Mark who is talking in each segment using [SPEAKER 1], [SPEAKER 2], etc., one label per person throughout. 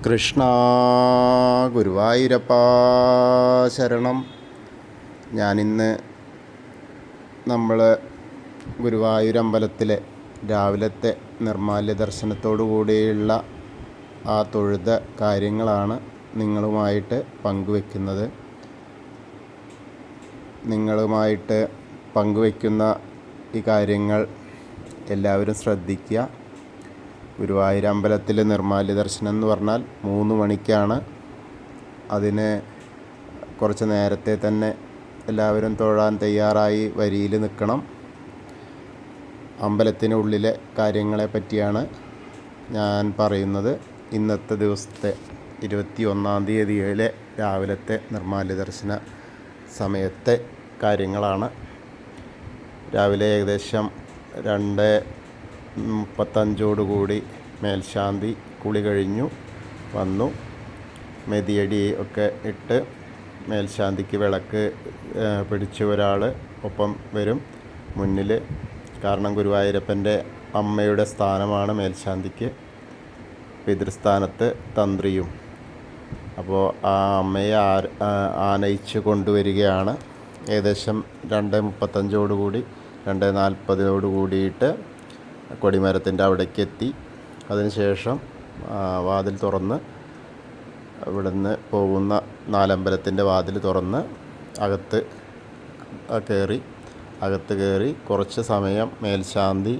[SPEAKER 1] കൃഷ്ണ ഗുരുവായൂരപ്പ ശരണം. ഞാനിന്ന് നമ്മൾ ഗുരുവായൂരമ്പലത്തിലെ രാവിലത്തെ നിർമ്മാല്യ ദർശനത്തോടു കൂടിയുള്ള ആ തൊഴുത കാര്യങ്ങളാണ് നിങ്ങളുമായിട്ട് പങ്കുവെക്കുന്നത്. നിങ്ങളുമായിട്ട് പങ്കുവെക്കുന്ന ഈ കാര്യങ്ങൾ എല്ലാവരും ശ്രദ്ധിക്കുക. ഗുരുവായൂരമ്പലത്തിലെ നിർമ്മാല്യ ദർശനം എന്ന് പറഞ്ഞാൽ 3 മണിക്കാണ്. അതിന് കുറച്ച് നേരത്തെ തന്നെ എല്ലാവരും തൊഴാൻ തയ്യാറായി വരിയിൽ നിൽക്കണം. അമ്പലത്തിനുള്ളിലെ കാര്യങ്ങളെ പറ്റിയാണ് ഞാൻ പറയുന്നത്. ഇന്നത്തെ ദിവസത്തെ 21-ാം തീയതിയിലെ രാവിലത്തെ നിർമ്മാല്യ ദർശന സമയത്തെ കാര്യങ്ങളാണ്. രാവിലെ ഏകദേശം 2:35 മേൽശാന്തി കുളി കഴിഞ്ഞു വന്നു. മെതിയടി ഒക്കെ ഇട്ട് മേൽശാന്തിക്ക് വിളക്ക് പിടിച്ച് ഒരാൾ ഒപ്പം വരും മുന്നിൽ. കാരണം ഗുരുവായൂരപ്പൻ്റെ അമ്മയുടെ സ്ഥാനമാണ് മേൽശാന്തിക്ക്, പിതൃസ്ഥാനത്ത് തന്ത്രിയും. അപ്പോൾ ആ അമ്മയെ ആനയിച്ച് കൊണ്ടുവരികയാണ്. ഏകദേശം 2:35 2:40 കൊടിമരത്തിൻ്റെ അവിടേക്ക് എത്തി. അതിനുശേഷം വാതിൽ തുറന്ന് ഇവിടുന്ന് പോകുന്ന നാലമ്പലത്തിൻ്റെ വാതിൽ തുറന്ന് അകത്ത് കയറി കുറച്ച് സമയം മേൽശാന്തി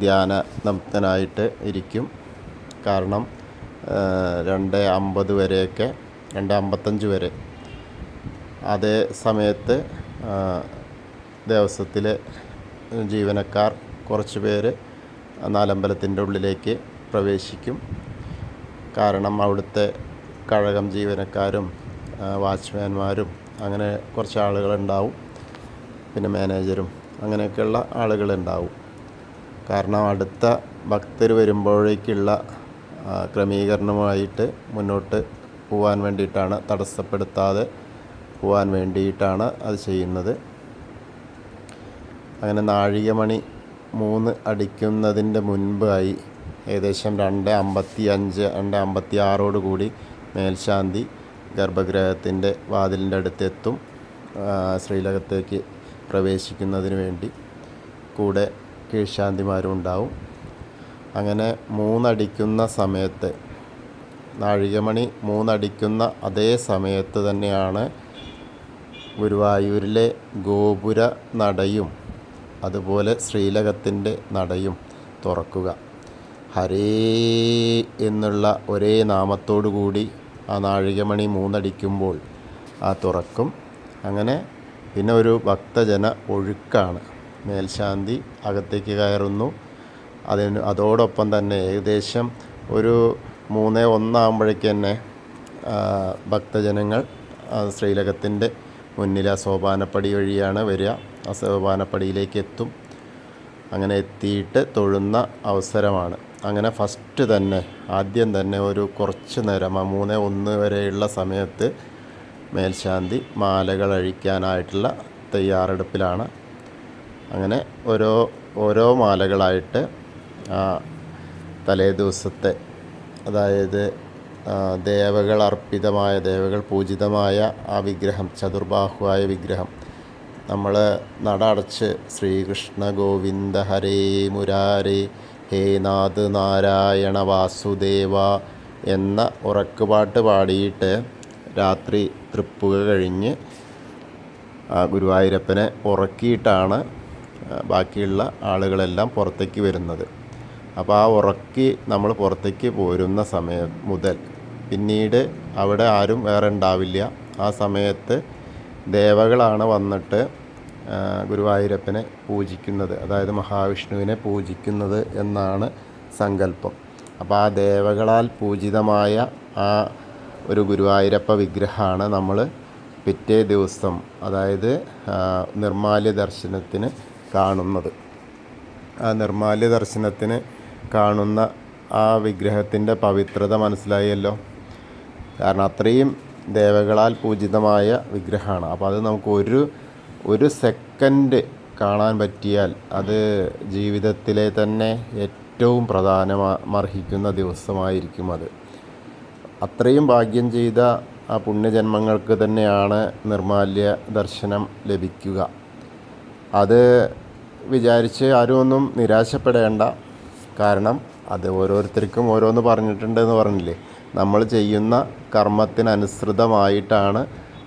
[SPEAKER 1] ധ്യാനനിമഗ്നനായിട്ട് ഇരിക്കും. കാരണം 2:50 വരെയൊക്കെ 2:55 വരെ അതേ സമയത്ത് ദേവസ്വത്തിലെ ജീവനക്കാർ കുറച്ച് പേര് നാലമ്പലത്തിൻ്റെ ഉള്ളിലേക്ക് പ്രവേശിക്കും. കാരണം അവിടുത്തെ കഴകം ജീവനക്കാരും വാച്ച്മാൻമാരും അങ്ങനെ കുറച്ച് ആളുകളുണ്ടാവും. പിന്നെ മാനേജരും അങ്ങനെയൊക്കെയുള്ള ആളുകളുണ്ടാവും. കാരണം അടുത്ത ഭക്തർ വരുമ്പോഴേക്കുള്ള ക്രമീകരണമായിട്ട് മുന്നോട്ട് പോകാൻ വേണ്ടിയിട്ടാണ്, തടസ്സപ്പെടുത്താതെ പോകാൻ വേണ്ടിയിട്ടാണ് അത് ചെയ്യുന്നത്. അങ്ങനെ നാഴികമണി 3 അടിക്കുന്നതിൻ്റെ മുൻപായി ഏകദേശം 2:55 2:56 മേൽശാന്തി ഗർഭഗൃഹത്തിൻ്റെ വാതിലിൻ്റെ അടുത്തെത്തും. ശ്രീലകത്തേക്ക് പ്രവേശിക്കുന്നതിന് വേണ്ടി കൂടെ കീഴ്ശാന്തിമാരും ഉണ്ടാവും. അങ്ങനെ 3 അടിക്കുന്ന സമയത്ത്, നാഴികമണി 3 അടിക്കുന്ന അതേ സമയത്ത് തന്നെയാണ് ഗുരുവായൂരിലെ ഗോപുര നടയും അതുപോലെ ശ്രീലകത്തിൻ്റെ നടയും തുറക്കുക. ഹരേ എന്നുള്ള ഒരേ നാമത്തോടു കൂടി ആ നാഴികമണി 3 അടിക്കുമ്പോൾ ആ തുറക്കും. അങ്ങനെ പിന്നെ ഒരു ഭക്തജന ഒഴുക്കാണ്. മേൽശാന്തി അകത്തേക്ക് കയറുന്നു. അതോടൊപ്പം തന്നെ ഏകദേശം ഒരു 3:01 തന്നെ ഭക്തജനങ്ങൾ ശ്രീലകത്തിൻ്റെ മുന്നിൽ ആ സോപാനപ്പടി വഴിയാണ് വരിക. ആ സോപാനപ്പടിയിലേക്ക് എത്തും. അങ്ങനെ എത്തിയിട്ട് തൊഴുന്ന അവസരമാണ്. അങ്ങനെ ഫസ്റ്റ് തന്നെ ആദ്യം തന്നെ ഒരു കുറച്ച് നേരം 3:01 വരെയുള്ള സമയത്ത് മേൽശാന്തി മാലകൾ അഴിക്കാനായിട്ടുള്ള തയ്യാറെടുപ്പിലാണ്. അങ്ങനെ ഓരോ മാലകളായിട്ട് തലേ ദിവസത്തെ, അതായത് ദേവകൾ അർപ്പിതമായ, ദേവകൾ പൂജിതമായ ആ വിഗ്രഹം, ചതുർബാഹുവായ വിഗ്രഹം നമ്മൾ നട അടച്ച് ശ്രീകൃഷ്ണ ഗോവിന്ദ ഹരേ മുരാരേ ഹേ നാഥ് നാരായണ വാസുദേവ എന്ന ഉറക്കുപാട്ട് പാടിയിട്ട് രാത്രി തൃപ്പുക കഴിഞ്ഞ് ഗുരുവായൂരപ്പനെ ഉറക്കിയിട്ടാണ് ബാക്കിയുള്ള ആളുകളെല്ലാം പുറത്തേക്ക് വരുന്നത്. അപ്പോൾ ആ ഉറക്കി നമ്മൾ പുറത്തേക്ക് പോരുന്ന സമയം മുതൽ പിന്നീട് അവിടെ ആരും വേറെ ഉണ്ടാവില്ല. ആ സമയത്ത് ദേവകളാണ് വന്നിട്ട് ഗുരുവായൂരപ്പനെ പൂജിക്കുന്നത്, അതായത് മഹാവിഷ്ണുവിനെ പൂജിക്കുന്നത് എന്നാണ് സങ്കല്പം. അപ്പോൾ ആ ദേവകളാൽ പൂജിതമായ ആ ഒരു ഗുരുവായൂരപ്പ വിഗ്രഹമാണ് നമ്മൾ പിറ്റേ ദിവസം, അതായത് നിർമ്മാല്യ ദർശനത്തിന് കാണുന്നത്. ആ നിർമ്മാല്യ ദർശനത്തിന് കാണുന്ന ആ വിഗ്രഹത്തിൻ്റെ പവിത്രത മനസ്സിലായല്ലോ. കാരണം അത്രയും ദേവകളാൽ പൂജിതമായ വിഗ്രഹമാണ്. അപ്പോൾ അത് നമുക്ക് ഒരു സെക്കൻഡ് കാണാൻ പറ്റിയാൽ അത് ജീവിതത്തിലെ തന്നെ ഏറ്റവും പ്രാധാന്യമർഹിക്കുന്ന ദിവസമായിരിക്കും അത്. അത്രയും ഭാഗ്യം ചെയ്ത ആ പുണ്യജന്മങ്ങൾക്ക് തന്നെയാണ് നിർമാല്യ ദർശനം ലഭിക്കുക. അത് വിചാരിച്ച് ആരും ഒന്നും നിരാശപ്പെടേണ്ട. കാരണം അത് ഓരോരുത്തർക്കും ഓരോന്ന് പറഞ്ഞിട്ടുണ്ടെന്ന് പറഞ്ഞില്ലേ, നമ്മൾ ചെയ്യുന്ന കർമ്മത്തിനനുസൃതമായിട്ടാണ്,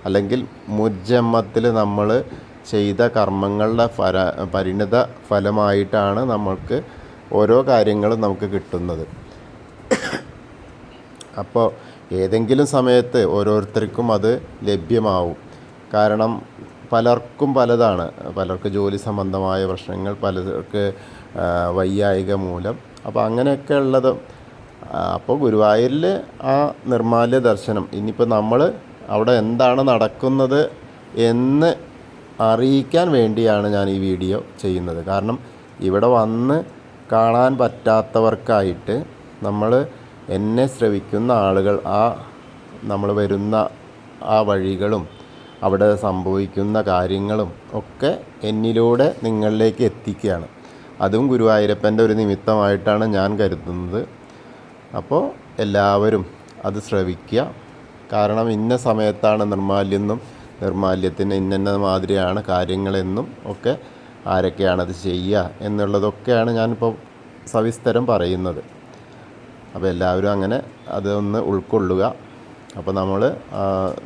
[SPEAKER 1] അല്ലെങ്കിൽ മുജ്ജന്മത്തിൽ നമ്മൾ ചെയ്ത കർമ്മങ്ങളുടെ പരിണിത ഫലമായിട്ടാണ് നമ്മൾക്ക് ഓരോ കാര്യങ്ങളും നമുക്ക് കിട്ടുന്നത്. അപ്പോൾ ഏതെങ്കിലും സമയത്ത് ഓരോരുത്തർക്കും അത് ലഭ്യമാവും. കാരണം പലർക്കും പലതാണ്. പലർക്ക് ജോലി സംബന്ധമായ പ്രശ്നങ്ങൾ, പലർക്ക് വൈയായിക മൂലം. അപ്പോൾ അങ്ങനെയൊക്കെ ഉള്ളത്. അപ്പോൾ ഗുരുവായൂരിൽ ആ നിർമാല്യ ദർശനം, ഇനിയിപ്പോൾ നമ്മൾ അവിടെ എന്താണ് നടക്കുന്നത് എന്ന് അറിയിക്കാൻ വേണ്ടിയാണ് ഞാൻ ഈ വീഡിയോ ചെയ്യുന്നത്. കാരണം ഇവിടെ വന്ന് കാണാൻ പറ്റാത്തവർക്കായിട്ട് നമ്മൾ എന്നെ ശ്രവിക്കുന്ന ആളുകൾ നമ്മൾ വരുന്ന ആ വഴികളും അവിടെ സംഭവിക്കുന്ന കാര്യങ്ങളും ഒക്കെ എന്നിലൂടെ നിങ്ങളിലേക്ക് എത്തിക്കുകയാണ്. അതും ഗുരുവായൂരപ്പൻ്റെ ഒരു നിമിത്തമായിട്ടാണ് ഞാൻ കരുതുന്നത്. അപ്പോൾ എല്ലാവരും അത് ശ്രവിക്കുക. കാരണം ഇന്ന സമയത്താണ് നിർമാല്യെന്നും നിർമാല്യത്തിന് ഇന്ന മാതിരിയാണ് കാര്യങ്ങളെന്നും ഒക്കെ ആരൊക്കെയാണത് ചെയ്യുക എന്നുള്ളതൊക്കെയാണ് ഞാനിപ്പോൾ സവിസ്തരം പറയുന്നത്. അപ്പോൾ എല്ലാവരും അങ്ങനെ അതൊന്ന് ഉൾക്കൊള്ളുക. അപ്പോൾ നമ്മൾ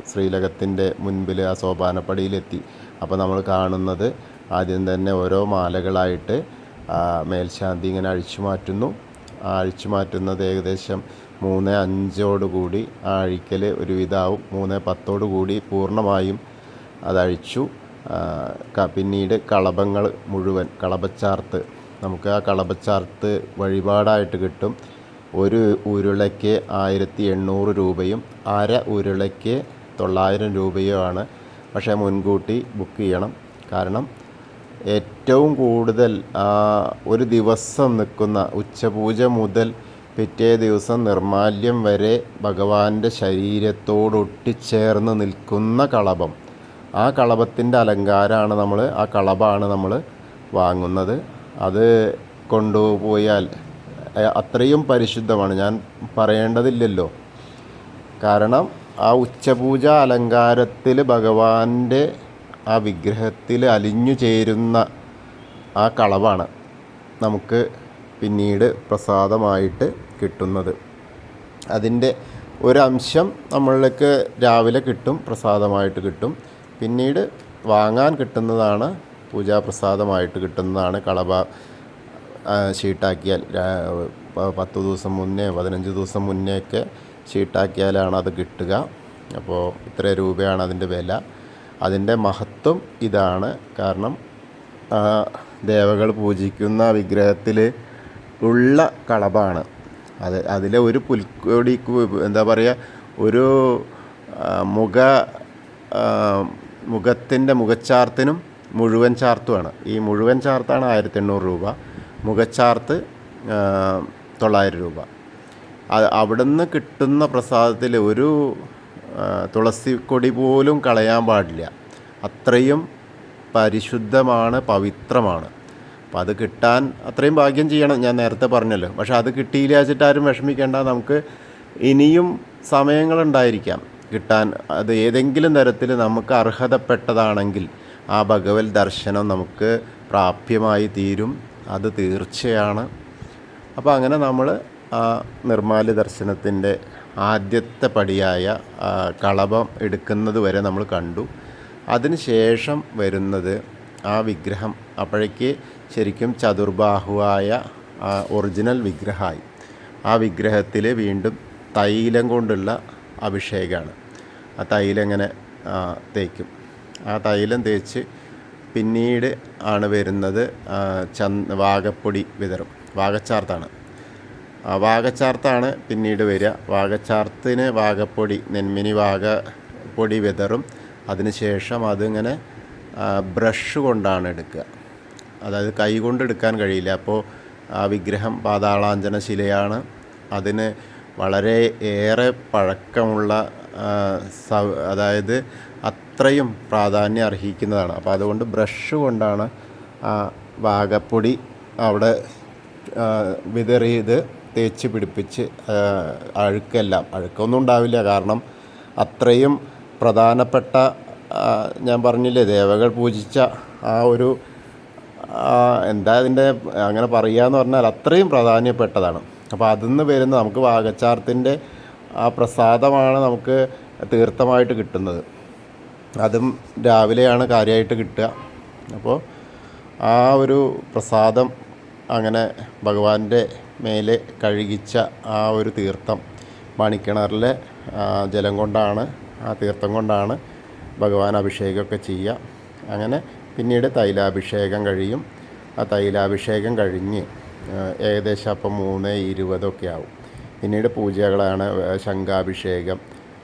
[SPEAKER 1] ശ്രീലകത്തിൻ്റെ മുൻപിൽ ആ സോപാനപ്പടിയിലെത്തി. അപ്പോൾ നമ്മൾ കാണുന്നത് ആദ്യം തന്നെ ഓരോ മാലകളായിട്ട് മേൽശാന്തി ഇങ്ങനെ അഴിച്ചു മാറ്റുന്നു. ആ അഴിച്ചു മാറ്റുന്നത് ഏകദേശം 3:05 ആ അഴിക്കൽ ഒരു വിധാവും. 3:10 പൂർണ്ണമായും അതഴിച്ചു. പിന്നീട് കളഭങ്ങൾ മുഴുവൻ, കളഭച്ചാർത്ത്, നമുക്ക് ആ കളഭച്ചാർത്ത് വഴിപാടായിട്ട് കിട്ടും. ഒരു ഉരുളയ്ക്ക് 1800 രൂപയും അര ഉരുളയ്ക്ക് 900 രൂപയുമാണ്. പക്ഷേ മുൻകൂട്ടി ബുക്ക് ചെയ്യണം. കാരണം ഏറ്റവും കൂടുതൽ ഒരു ദിവസം നിൽക്കുന്ന, ഉച്ചപൂജ മുതൽ പിറ്റേ ദിവസം നിർമാല്യം വരെ ഭഗവാന്റെ ശരീരത്തോടൊട്ടിച്ചേർന്ന് നിൽക്കുന്ന കളഭം, ആ കളഭത്തിൻ്റെ അലങ്കാരമാണ് ആ കളഭാണ് നമ്മൾ വാങ്ങുന്നത്. അത് കൊണ്ടുപോയാൽ അത്രയും പരിശുദ്ധമാണ്, ഞാൻ പറയേണ്ടതില്ലല്ലോ. കാരണം ആ ഉച്ചപൂജ അലങ്കാരത്തിൽ ഭഗവാന്റെ ആ വിഗ്രഹത്തിൽ അലിഞ്ഞു ചേരുന്ന ആ കളഭാണ് നമുക്ക് പിന്നീട് പ്രസാദമായിട്ട് കിട്ടുന്നത്. അതിൻ്റെ ഒരംശം നമ്മളിലേക്ക് രാവിലെ കിട്ടും, പ്രസാദമായിട്ട് കിട്ടും. പിന്നീട് വാങ്ങാൻ കിട്ടുന്നതാണ്, പൂജാപ്രസാദമായിട്ട് കിട്ടുന്നതാണ് കളഭ ഷീട്ടാക്കിയാൽ 10 ദിവസം മുന്നേ 15 ദിവസം മുന്നേ ഒക്കെ ഷീട്ടാക്കിയാലാണ് അത് കിട്ടുക. അപ്പോൾ ഇത്ര രൂപയാണ് അതിൻ്റെ വില. അതിൻ്റെ മഹത്വം ഇതാണ്. കാരണം ദേവകൾ പൂജിക്കുന്ന വിഗ്രഹത്തിൽ ഉള്ള കളഭാണ് അത്. അതിലെ ഒരു പുൽക്കൊടിക്ക് എന്താ പറയുക, ഒരു മുഖത്തിൻ്റെ മുഖച്ചാർത്തിനും മുഴുവൻ ചാർത്തുമാണ്. ഈ മുഴുവൻ ചാർത്താണ് 1800 രൂപ, മുഖച്ചാർത്ത് 900 രൂപ. അവിടുന്ന് കിട്ടുന്ന പ്രസാദത്തിൽ ഒരു തുളസി കൊടി പോലും കളയാൻ പാടില്ല. അത്രയും പരിശുദ്ധമാണ്, പവിത്രമാണ്. അപ്പോൾ അത് കിട്ടാൻ അത്രയും ഭാഗ്യം ചെയ്യണം, ഞാൻ നേരത്തെ പറഞ്ഞല്ലോ. പക്ഷെ അത് കിട്ടിയില്ല വെച്ചിട്ട് ആരും വിഷമിക്കേണ്ട. നമുക്ക് ഇനിയും സമയങ്ങളുണ്ടായിരിക്കാം കിട്ടാൻ. അത് ഏതെങ്കിലും തരത്തിൽ നമുക്ക് അർഹതപ്പെട്ടതാണെങ്കിൽ ആ ഭഗവത് ദർശനം നമുക്ക് പ്രാപ്യമായി തീരും, അത് തീർച്ചയാണ്. അപ്പോൾ അങ്ങനെ നമ്മൾ ആ നിർമാല്യ ദർശനത്തിൻ്റെ ആദ്യത്തെ പടിയായ കളഭം എടുക്കുന്നത് വരെ നമ്മൾ കണ്ടു. അതിന് ശേഷം വരുന്നത് ആ വിഗ്രഹം, അപ്പോഴേക്ക് ശരിക്കും ചതുർബാഹുവായ ഒറിജിനൽ വിഗ്രഹമായി. ആ വിഗ്രഹത്തിൽ വീണ്ടും തൈലം കൊണ്ടുള്ള അഭിഷേകമാണ്. ആ തൈലം ഇങ്ങനെ തേക്കും. ആ തൈലം തേച്ച് പിന്നീട് ആണ് വരുന്നത് വാഗപ്പൊടി വിതറും. വാഗച്ചാർത്താണ്. വാഗച്ചാർത്താണ് പിന്നീട് വരിക. വാഗച്ചാർത്തിന് വാഗപ്പൊടി, നെന്മിനി വാഗപ്പൊടി വിതറും. അതിനുശേഷം അതിങ്ങനെ ബ്രഷ് കൊണ്ടാണ് എടുക്കുക. അതായത് കൈ കൊണ്ട് എടുക്കാൻ കഴിയില്ല. അപ്പോൾ ആ വിഗ്രഹം പാതാളാഞ്ജന ശിലയാണ്. അതിന് വളരെ ഏറെ പഴക്കമുള്ള, അതായത് അത്രയും പ്രാധാന്യം അർഹിക്കുന്നതാണ്. അപ്പോൾ അതുകൊണ്ട് ബ്രഷ് കൊണ്ടാണ് ആ വാഗപ്പൊടി അവിടെ വിതറിയത് തേച്ച് പിടിപ്പിച്ച് അഴുക്കൊന്നും ഉണ്ടാവില്ല. കാരണം അത്രയും പ്രധാനപ്പെട്ട ഞാൻ പറഞ്ഞില്ലേ ദേവകൾ പൂജിച്ച ആ ഒരു എന്താ അതിൻ്റെ അങ്ങനെ പറയുകയെന്ന് പറഞ്ഞാൽ അത്രയും പ്രാധാന്യപ്പെട്ടതാണ്. അപ്പോൾ അതിൽ നിന്ന് വരുന്ന നമുക്ക് വാകച്ചാർത്തിൻ്റെ ആ പ്രസാദമാണ് നമുക്ക് തീർത്ഥമായിട്ട് കിട്ടുന്നത്. അതും രാവിലെയാണ് കാര്യമായിട്ട് കിട്ടുക. അപ്പോൾ ആ ഒരു പ്രസാദം അങ്ങനെ ഭഗവാന്റെ മേലെ കഴുകിച്ച ആ ഒരു തീർത്ഥം മണിക്കിണറിലെ ജലം കൊണ്ടാണ്, ആ തീർത്ഥം കൊണ്ടാണ് ഭഗവാൻ അഭിഷേകമൊക്കെ ചെയ്യുക. അങ്ങനെ പിന്നീട് തൈലാഭിഷേകം കഴിയും. ആ തൈലാഭിഷേകം കഴിഞ്ഞ് ഏകദേശം അപ്പം 3:20 ആവും. പിന്നീട് പൂജകളാണ് ശംഖാഭിഷേകം.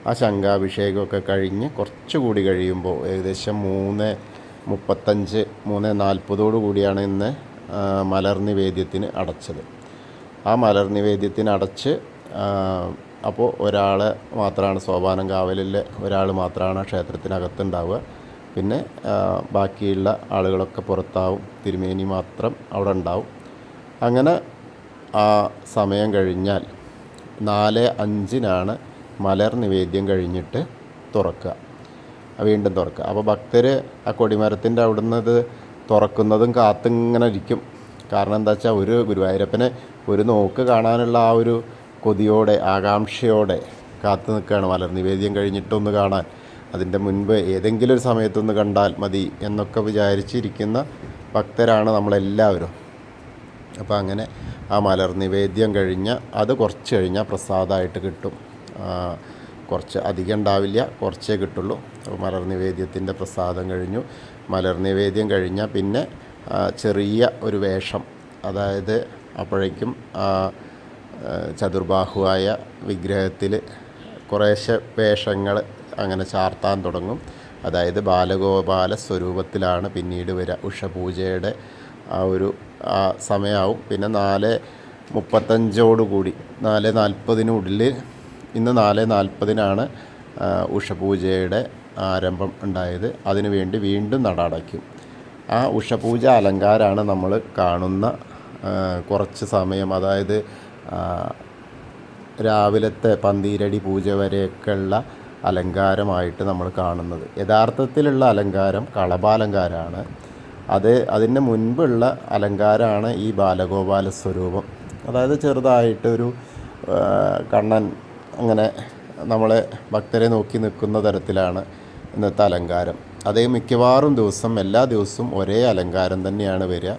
[SPEAKER 1] ആ ശംഖാഭിഷേകമൊക്കെ കഴിഞ്ഞ് കുറച്ചുകൂടി കഴിയുമ്പോൾ ഏകദേശം 3:35 3:40 കൂടിയാണ് ഇന്ന് മലർ നിവേദ്യത്തിന് അടച്ചത്. ആ മലർ നിവേദ്യത്തിന് അടച്ച് അപ്പോൾ ഒരാൾ മാത്രമാണ് സോപാനം കാവലിൽ ഒരാൾ മാത്രമാണ് ക്ഷേത്രത്തിനകത്തുണ്ടാവുക. പിന്നെ ബാക്കിയുള്ള ആളുകളൊക്കെ പുറത്താവും. തിരുമേനി മാത്രം അവിടെ ഉണ്ടാവും. അങ്ങനെ ആ സമയം കഴിഞ്ഞാൽ 4:05 മലർ നിവേദ്യം കഴിഞ്ഞിട്ട് വീണ്ടും തുറക്കുക. അപ്പോൾ ഭക്തർ ആ കൊടിമരത്തിൻ്റെ അവിടുന്ന് ഇത് തുറക്കുന്നതും കാത്തിങ്ങനെ ഇരിക്കും. കാരണം എന്താ വെച്ചാൽ ഒരു ഗുരുവായൂരപ്പനെ ഒരു നോക്ക് കാണാനുള്ള ആ ഒരു കൊതിയോടെ ആകാംക്ഷയോടെ കാത്തു നിൽക്കുകയാണ്. മലർ നിവേദ്യം കഴിഞ്ഞിട്ടൊന്ന് കാണാൻ, അതിൻ്റെ മുൻപ് ഏതെങ്കിലും ഒരു സമയത്തൊന്ന് കണ്ടാൽ മതി എന്നൊക്കെ വിചാരിച്ചിരിക്കുന്ന ഭക്തരാണ് നമ്മളെല്ലാവരും. അപ്പോൾ അങ്ങനെ ആ മലർ നിവേദ്യം കഴിഞ്ഞ് അത് കുറച്ച് കഴിഞ്ഞാൽ പ്രസാദമായിട്ട് കിട്ടും. കുറച്ച് അധികം ഉണ്ടാവില്ല, കുറച്ചേ കിട്ടുള്ളൂ. അപ്പോൾ മലർ നിവേദ്യത്തിൻ്റെ പ്രസാദം കഴിഞ്ഞു. മലർ നിവേദ്യം കഴിഞ്ഞാൽ പിന്നെ ചെറിയ ഒരു വേഷം, അതായത് അപ്പോഴേക്കും ചതുർബാഹുവായ വിഗ്രഹത്തിൽ കുറേശ്ശെ വേഷങ്ങൾ അങ്ങനെ ചാർത്താൻ തുടങ്ങും. അതായത് ബാലഗോപാല സ്വരൂപത്തിലാണ് പിന്നീട് വരിക. ഉഷപൂജയുടെ ആ സമയമാവും. പിന്നെ 4:35 4:40 ഇന്ന് 4:40 ഉഷപൂജയുടെ ആരംഭം ഉണ്ടായത്. അതിനുവേണ്ടി വീണ്ടും നട അടയ്ക്കും. ആ ഉഷപൂജ അലങ്കാരമാണ് നമ്മൾ കാണുന്ന കുറച്ച് സമയം, അതായത് രാവിലത്തെ 12 പൂജ വരെയൊക്കെയുള്ള അലങ്കാരമായിട്ട് നമ്മൾ കാണുന്നത്. യഥാർത്ഥത്തിലുള്ള അലങ്കാരം കളഭാലങ്കാരമാണ്. അതിന് മുൻപുള്ള അലങ്കാരമാണ് ഈ ബാലഗോപാല സ്വരൂപം. അതായത് ചെറുതായിട്ടൊരു കണ്ണൻ അങ്ങനെ നമ്മളെ ഭക്തരെ നോക്കി നിൽക്കുന്ന തരത്തിലാണ് ഇന്നത്തെ അലങ്കാരം. അതേ മിക്കവാറും എല്ലാ ദിവസവും ഒരേ അലങ്കാരം തന്നെയാണ് വരിക.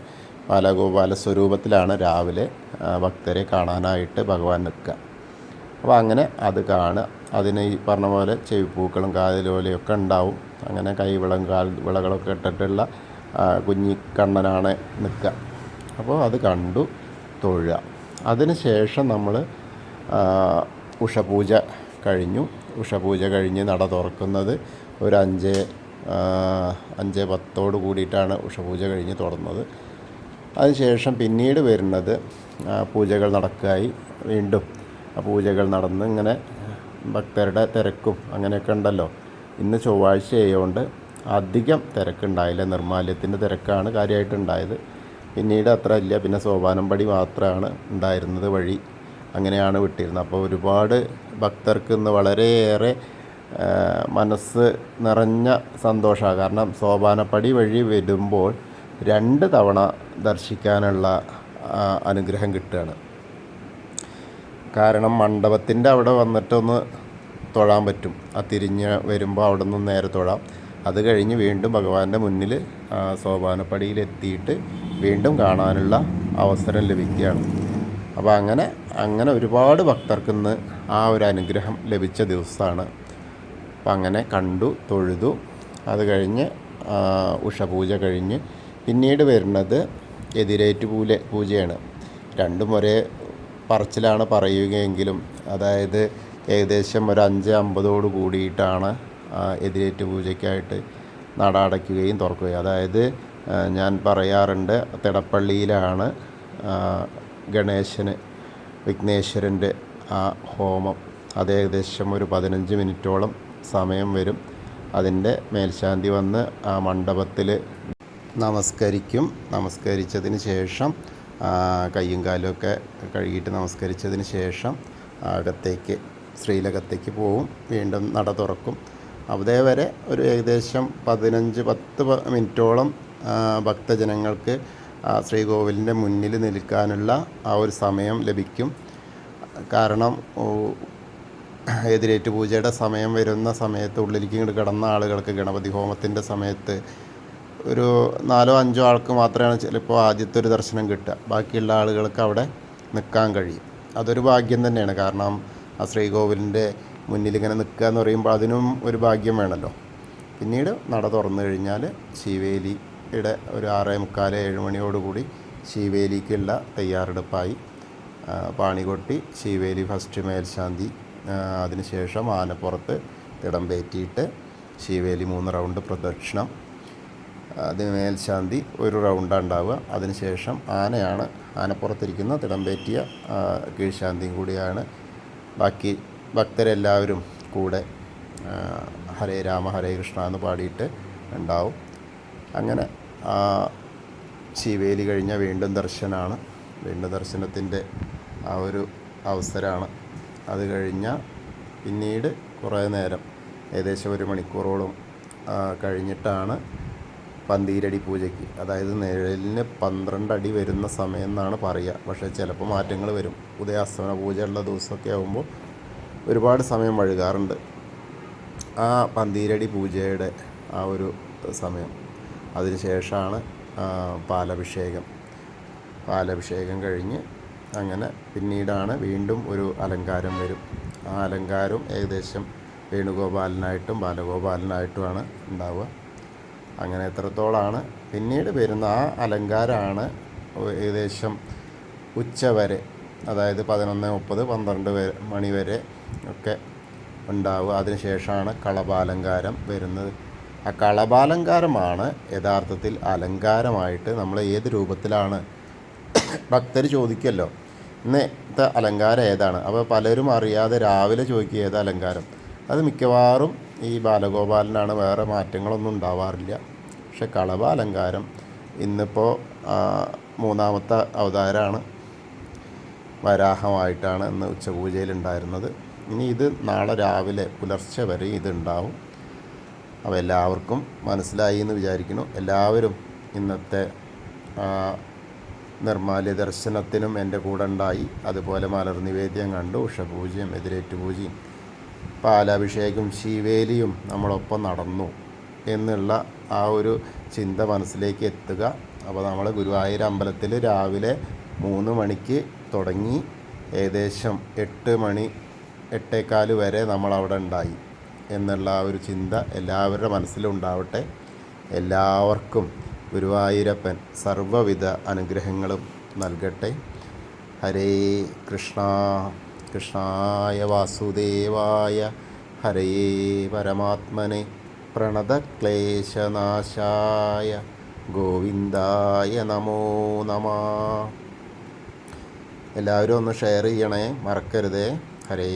[SPEAKER 1] ബാലഗോപാല സ്വരൂപത്തിലാണ് രാവിലെ ഭക്തരെ കാണാനായിട്ട് ഭഗവാൻ നിൽക്കുക. അപ്പോൾ അങ്ങനെ അത് കാണുക. അതിന് ഈ പറഞ്ഞ പോലെ ചെവിപ്പൂക്കളും കാതിലോലയൊക്കെ ഉണ്ടാവും. അങ്ങനെ വിളകളൊക്കെ ഇട്ടിട്ടുള്ള കുഞ്ഞിക്കണ്ണനാണ് നിൽക്കുക. അപ്പോൾ അത് കണ്ടു തൊഴുക. അതിന് ശേഷം നമ്മൾ ഉഷപൂജ കഴിഞ്ഞ് നട തുറക്കുന്നത് ഒരു 5:10 കൂടിയിട്ടാണ് ഉഷപൂജ കഴിഞ്ഞ് തുറന്നത്. അതിനുശേഷം പിന്നീട് വരുന്നത് പൂജകൾ നടക്കുകയായി. വീണ്ടും പൂജകൾ നടന്ന് ഇങ്ങനെ ഭക്തരുടെ തിരക്കും അങ്ങനെയൊക്കെ ഉണ്ടല്ലോ. ഇന്ന് ചൊവ്വാഴ്ച ആയതുകൊണ്ട് അധികം തിരക്കുണ്ടായില്ല. നിർമ്മാല്യത്തിൻ്റെ തിരക്കാണ് കാര്യമായിട്ടുണ്ടായത്. പിന്നീട് അത്ര ഇല്ല. പിന്നെ സോപാനം പടി മാത്രമാണ് ഉണ്ടായിരുന്നത് വഴി. അങ്ങനെയാണ് വിട്ടിരുന്നത്. അപ്പോൾ ഒരുപാട് ഭക്തർക്ക് ഇന്ന് വളരെയേറെ മനസ്സ് നിറഞ്ഞ സന്തോഷമാണ്. കാരണം സോപാനപ്പടി വഴി വരുമ്പോൾ 2 തവണ ദർശിക്കാനുള്ള അനുഗ്രഹം കിട്ടുകയാണ്. കാരണം മണ്ഡപത്തിൻ്റെ അവിടെ വന്നിട്ടൊന്ന് തൊഴാൻ പറ്റും. ആ തിരിഞ്ഞ് വരുമ്പോൾ അവിടെ നിന്ന് നേരെ തൊഴാം. അത് കഴിഞ്ഞ് വീണ്ടും ഭഗവാന്റെ മുന്നിൽ സോപാനപ്പടിയിലെത്തിയിട്ട് വീണ്ടും കാണാനുള്ള അവസരം ലഭിക്കുകയാണ്. അപ്പോൾ അങ്ങനെ ഒരുപാട് ഭക്തർക്ക് ഇന്ന് ആ ഒരു അനുഗ്രഹം ലഭിച്ച ദിവസമാണ്. അപ്പം അങ്ങനെ കണ്ടു തൊഴുതു. അത് കഴിഞ്ഞ് ഉഷപൂജ കഴിഞ്ഞ് പിന്നീട് വരുന്നത് എതിരേറ്റ് പൂജയാണ്. രണ്ടും ഒരേ പറച്ചിലാണ് പറയുകയെങ്കിലും അതായത് ഏകദേശം ഒരു 5:50 കൂടിയിട്ടാണ് എതിരേറ്റ് പൂജയ്ക്കായിട്ട് നട അടയ്ക്കുകയും തുറക്കുകയും. അതായത് ഞാൻ പറയാറുണ്ട്, തിടപ്പള്ളിയിലാണ് വിഘ്നേശ്വരൻ്റെ ആ ഹോമം. അത് ഏകദേശം ഒരു 15 മിനിറ്റോളം സമയം വരും. അതിൻ്റെ മേൽശാന്തി വന്ന് ആ മണ്ഡപത്തിൽ നമസ്കരിക്കും. നമസ്കരിച്ചതിന് ശേഷം കയ്യും കാലുമൊക്കെ കഴുകിയിട്ട് നമസ്കരിച്ചതിന് ശേഷം അകത്തേക്ക് ശ്രീലകത്തേക്ക് പോവും. വീണ്ടും നട തുറക്കും. അതേവരെ ഒരു ഏകദേശം 10 മിനിറ്റോളം ഭക്തജനങ്ങൾക്ക് ശ്രീകോവിലിൻ്റെ മുന്നിൽ നിൽക്കാനുള്ള ആ ഒരു സമയം ലഭിക്കും. കാരണം എതിരേറ്റ് പൂജയുടെ സമയം വരുന്ന സമയത്ത് ഉള്ളിലേക്ക് ഇങ്ങോട്ട് കിടന്ന ആളുകൾക്ക് ഗണപതി ഹോമത്തിൻ്റെ സമയത്ത് ഒരു 4-5 ആൾക്ക് മാത്രമാണ് ചിലപ്പോൾ ആദ്യത്തെ ഒരു ദർശനം കിട്ടുക. ബാക്കിയുള്ള ആളുകൾക്ക് അവിടെ നിൽക്കാൻ കഴിയും. അതൊരു ഭാഗ്യം തന്നെയാണ്. കാരണം ആ ശ്രീകോവിലിൻ്റെ മുന്നിൽ ഇങ്ങനെ നിൽക്കുക എന്ന് പറയുമ്പോൾ അതിനും ഒരു ഭാഗ്യം വേണമല്ലോ. പിന്നീട് നട തുറന്നു കഴിഞ്ഞാൽ ശീവേലിയുടെ ഒരു 6:45-7 മണിയോടുകൂടി ശീവേലിക്കുള്ള തയ്യാറെടുപ്പായി. പാണികൊട്ടി ശീവേലി ഫസ്റ്റ് മേൽശാന്തി, അതിനുശേഷം ആനപ്പുറത്ത് തിടമ്പേറ്റിയിട്ട് ശീവേലി 3 റൗണ്ട് പ്രദക്ഷിണം, അതിന് മേൽശാന്തി ഒരു റൗണ്ടാണ് ഉണ്ടാവുക. അതിനുശേഷം ആനപ്പുറത്തിരിക്കുന്ന തിടമ്പേറ്റിയ കീഴ്ശാന്തിയും കൂടിയാണ്. ബാക്കി ഭക്തരെല്ലാവരും കൂടെ ഹരേ രാമ ഹരേ കൃഷ്ണ എന്ന് പാടിയിട്ട് ഉണ്ടാവും. അങ്ങനെ ശീവേലി കഴിഞ്ഞാൽ വീണ്ടും ദർശനമാണ്. വീണ്ടും ദർശനത്തിൻ്റെ ആ ഒരു അവസരമാണ്. അത് കഴിഞ്ഞാൽ പിന്നീട് കുറേ നേരം ഏകദേശം 1 മണിക്കൂറോളം കഴിഞ്ഞിട്ടാണ് പന്തീരടി പൂജയ്ക്ക്, അതായത് നിഴലിന് 12 അടി വരുന്ന സമയം എന്നാണ് പറയുക. പക്ഷേ ചിലപ്പോൾ മാറ്റങ്ങൾ വരും. ഉദയാസ്തമന പൂജയുള്ള ദിവസമൊക്കെ ആകുമ്പോൾ ഒരുപാട് സമയം വഴുകാറുണ്ട്. ആ പന്തീരടി പൂജയുടെ ആ ഒരു സമയം, അതിന് ശേഷമാണ് പാലഭിഷേകം കഴിഞ്ഞ് അങ്ങനെ പിന്നീടാണ് വീണ്ടും ഒരു അലങ്കാരം വരും. ആ അലങ്കാരം ഏകദേശം വേണുഗോപാലനായിട്ടും ബാലഗോപാലനായിട്ടുമാണ് ഉണ്ടാവുക. അങ്ങനെ എത്രത്തോളമാണ് പിന്നീട് വരുന്ന ആ അലങ്കാരമാണ് ഏകദേശം ഉച്ചവരെ, അതായത് 11:30-12 മണി വരെ ഒക്കെ ഉണ്ടാവുക. അതിനുശേഷമാണ് കളഭാലങ്കാരം വരുന്നത്. ആ കളഭാലങ്കാരമാണ് യഥാർത്ഥത്തിൽ അലങ്കാരമായിട്ട് നമ്മൾ ഏത് രൂപത്തിലാണ് ഭക്തർ ചോദിക്കുമല്ലോ, ഇന്നത്തെ അലങ്കാരം ഏതാണ്. അപ്പോൾ പലരും അറിയാതെ രാവിലെ ചോദിക്കുക ഏത് അലങ്കാരം. അത് മിക്കവാറും ഈ ബാലഗോപാലനാണ്, വേറെ മാറ്റങ്ങളൊന്നും ഉണ്ടാവാറില്ല. പക്ഷെ കളഭാലങ്കാരം ഇന്നിപ്പോൾ 3ാമത്തെ അവതാരമാണ്, വരാഹമായിട്ടാണ് ഇന്ന് ഉച്ചപൂജയിൽ ഉണ്ടായിരുന്നത്. ഇനി ഇത് നാളെ രാവിലെ പുലർച്ചെ വരെ ഇതുണ്ടാവും. അപ്പോൾ എല്ലാവർക്കും മനസ്സിലായി എന്ന് വിചാരിക്കുന്നു. എല്ലാവരും ഇന്നത്തെ നിർമ്മാല്യ ദർശനത്തിനും എൻ്റെ കൂടെ ഉണ്ടായി. അതുപോലെ മലർ നിവേദ്യം കണ്ടു, ഉഷപൂജയും എതിരേറ്റ് പൂജയും പാലാഭിഷേകം ശീവേലിയും നമ്മളൊപ്പം നടന്നു എന്നുള്ള ആ ഒരു ചിന്ത മനസ്സിലേക്ക് എത്തുക. അപ്പോൾ നമ്മൾ ഗുരുവായൂർ അമ്പലത്തിൽ രാവിലെ 3 മണിക്ക് തുടങ്ങി ഏകദേശം 8 മണി 8:15 വരെ നമ്മളവിടെ ഉണ്ടായി എന്നുള്ള ആ ഒരു ചിന്ത എല്ലാവരുടെ മനസ്സിലുണ്ടാവട്ടെ. എല്ലാവർക്കും ഗുരുവായൂരപ്പൻ സർവ്വവിധ അനുഗ്രഹങ്ങളും നൽകട്ടെ. ഹരേ കൃഷ്ണ. കൃഷ്ണായ വാസുദേവായ ഹരേ പരമാത്മനെ പ്രണതക്ലേശനാശായ ഗോവിന്ദായ നമോ നമഃ. എല്ലാവരും ഒന്ന് ഷെയർ ചെയ്യണേ, മറക്കരുതേ. ഹരേ